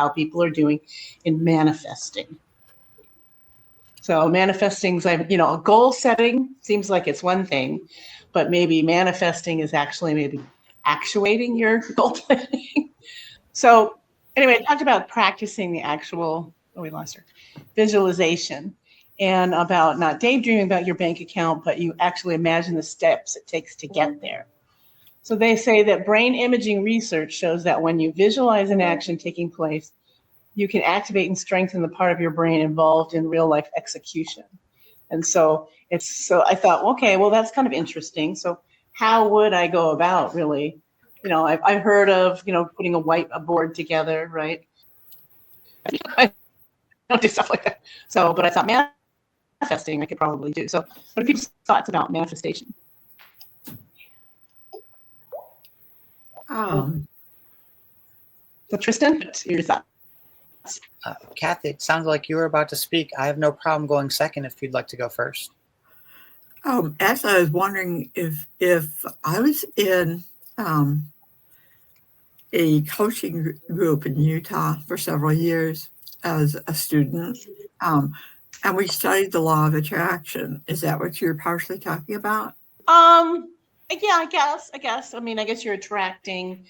how people are doing in manifesting. So manifesting is like, goal setting seems like it's one thing, but maybe manifesting is actually maybe actuating your goal planning. So anyway, I talked about practicing the actual, we lost her, visualization, and about not daydreaming about your bank account, but you actually imagine the steps it takes to get there. So they say that brain imaging research shows that when you visualize an action taking place, you can activate and strengthen the part of your brain involved in real life execution. And so I thought, okay, well, that's kind of interesting. So how would I go about really, I've heard of, putting a whiteboard together, right? I don't do stuff like that. So, but I thought manifesting I could probably do. So what are people's thoughts about manifestation? So Tristan, your thoughts? Kathy, it sounds like you were about to speak. I have no problem going second if you'd like to go first. Actually, I was wondering if I was in a coaching group in Utah for several years as a student, and we studied the law of attraction. Is that what you're partially talking about? Yeah, I guess. I mean, I guess you're attracting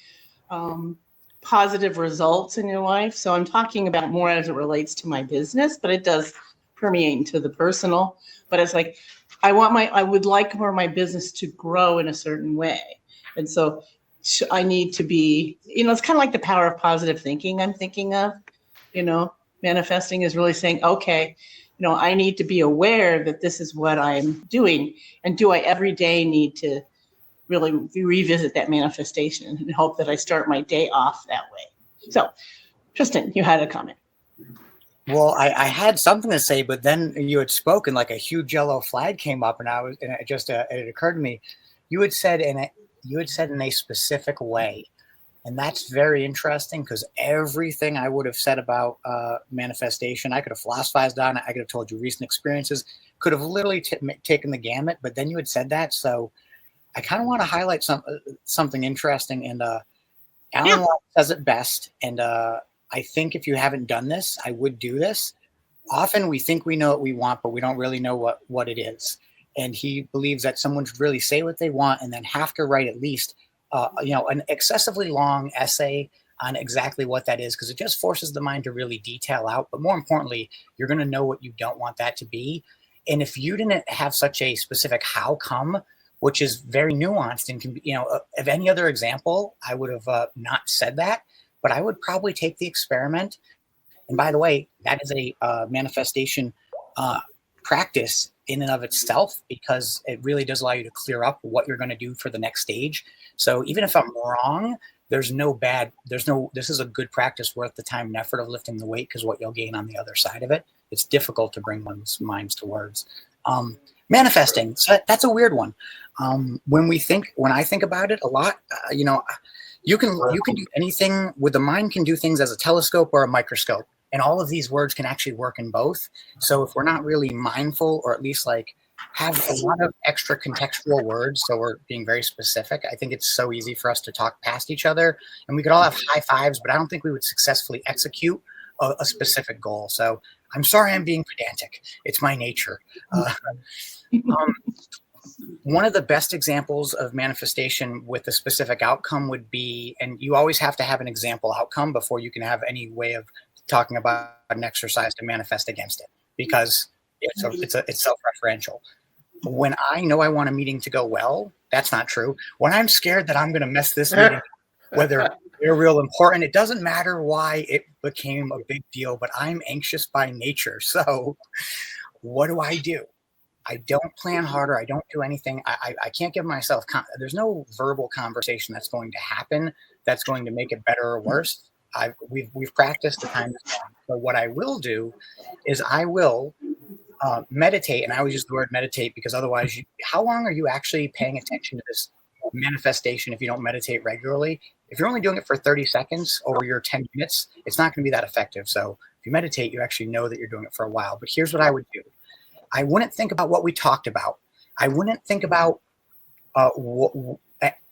positive results in your life. So I'm talking about more as it relates to my business, but it does permeate into the personal. But it's like I would like for my business to grow in a certain way. And so I need to be, it's kind of like the power of positive thinking I'm thinking of, manifesting is really saying, okay, I need to be aware that this is what I'm doing. And do I every day need to really revisit that manifestation and hope that I start my day off that way? So, Tristan, you had a comment. Well, I had something to say, but then you had spoken like a huge yellow flag came up, and it occurred to me, you had said in a specific way, and that's very interesting because everything I would have said about manifestation, I could have philosophized on it. I could have told you recent experiences, could have literally taken the gamut, but then you had said that, so I kind of want to highlight something interesting, and Alan Watts says it best, and I think if you haven't done this, I would do this. Often we think we know what we want, but we don't really know what it is. And he believes that someone should really say what they want and then have to write at least, an excessively long essay on exactly what that is, because it just forces the mind to really detail out. But more importantly, you're going to know what you don't want that to be. And if you didn't have such a specific how come, which is very nuanced and can be, of any other example, I would have not said that. But I would probably take the experiment. And by the way, that is a manifestation practice in and of itself, because it really does allow you to clear up what you're going to do for the next stage. So even if I'm wrong, this is a good practice worth the time and effort of lifting the weight, because what you'll gain on the other side of it. It's difficult to bring one's minds to words. Manifesting, so that's a weird one. When I think about it a lot, you can do anything with the mind, can do things as a telescope or a microscope, and all of these words can actually work in both. So if we're not really mindful, or at least have a lot of extra contextual words, so we're being very specific, I think it's so easy for us to talk past each other, and we could all have high fives, but I don't think we would successfully execute a specific goal. So I'm sorry I'm being pedantic. It's my nature. One of the best examples of manifestation with a specific outcome would be, and you always have to have an example outcome before you can have any way of talking about an exercise to manifest against it, because it's self-referential. When I know I want a meeting to go well, that's not true. When I'm scared that I'm going to mess this meeting, whether they're real important, it doesn't matter why it became a big deal, but I'm anxious by nature. So what do? I don't plan harder. I don't do anything. I can't give myself, there's no verbal conversation that's going to happen that's going to make it better or worse. We've practiced the time. So what I will do is I will meditate, and I always use the word meditate because otherwise, how long are you actually paying attention to this manifestation if you don't meditate regularly? If you're only doing it for 30 seconds over your 10 minutes, it's not going to be that effective. So if you meditate, you actually know that you're doing it for a while. But here's what I would do. I wouldn't think about what we talked about. I wouldn't think about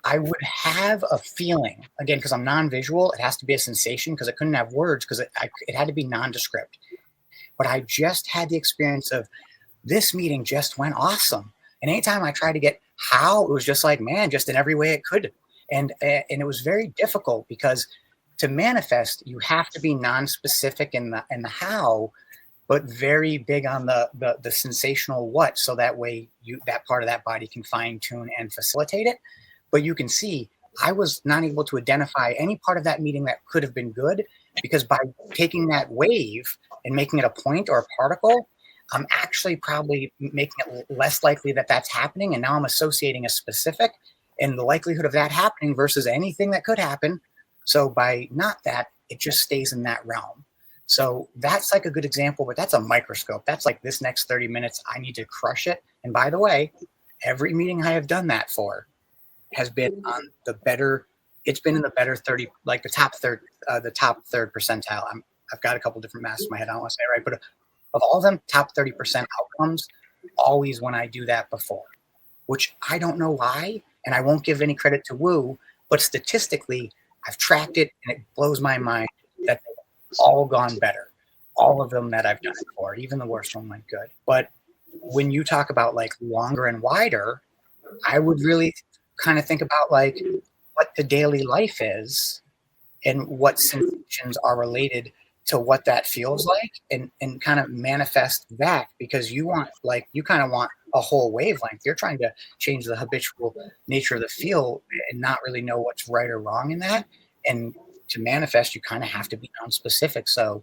I would have a feeling, again, because I'm non-visual, it has to be a sensation because I couldn't have words because it had to be nondescript. But I just had the experience of this meeting just went awesome. And anytime I tried to get how, it was just like, man, just in every way it could. And it was very difficult because to manifest, you have to be non-specific in the how, but very big on the sensational what. So that way that part of that body can fine tune and facilitate it. But you can see I was not able to identify any part of that meeting that could have been good because by taking that wave and making it a point or a particle, I'm actually probably making it less likely that that's happening. And now I'm associating a specific and the likelihood of that happening versus anything that could happen. So by not that, it just stays in that realm. So that's like a good example, but that's a microscope. That's like this next 30 minutes, I need to crush it. And by the way, every meeting I have done that for has been on the better, it's been in the better 30, like the top third percentile. I've got a couple different masks in my head. I don't want to say it right, but of all of them, top 30% outcomes, always when I do that before, which I don't know why, and I won't give any credit to Woo, but statistically, I've tracked it, and it blows my mind that they've all gone better. All of them that I've done it for, even the worst one went good. But when you talk about like longer and wider, I would really kind of think about like what the daily life is and what sensations are related to what that feels like and kind of manifest that because you want you kind of want a whole wavelength. You're trying to change the habitual nature of the feel and not really know what's right or wrong in that. And to manifest, you kind of have to be non-specific. So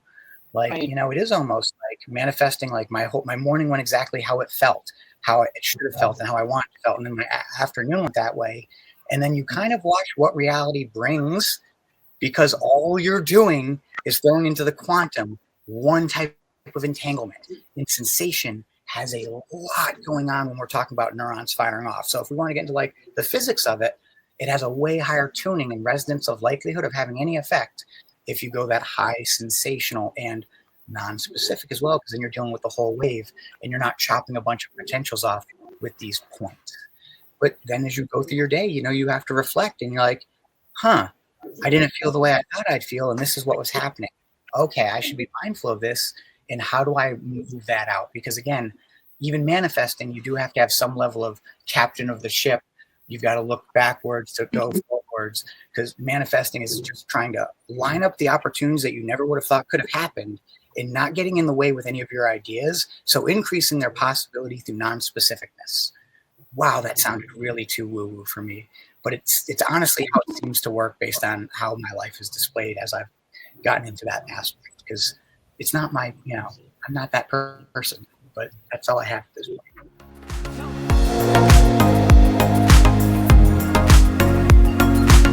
like, Right. it is almost like manifesting like my morning went exactly how it felt, how it should have felt and how I want it felt. And then my afternoon went that way. And then you kind of watch what reality brings because all you're doing is throwing into the quantum one type of entanglement. And sensation has a lot going on when we're talking about neurons firing off. So if we want to get into like the physics of it, it has a way higher tuning and resonance of likelihood of having any effect if you go that high sensational and non-specific as well, because then you're dealing with the whole wave and you're not chopping a bunch of potentials off with these points. But then as you go through your day, you have to reflect and you're like, I didn't feel the way I thought I'd feel, and this is what was happening. Okay, I should be mindful of this, and how do I move that out? Because again, even manifesting, you do have to have some level of captain of the ship. You've got to look backwards to go forwards, because manifesting is just trying to line up the opportunities that you never would have thought could have happened and not getting in the way with any of your ideas. So increasing their possibility through non-specificness. Wow, that sounded really too woo-woo for me. But it's honestly how it seems to work based on how my life is displayed as I've gotten into that aspect. Because it's not I'm not that person. But that's all I have at this point.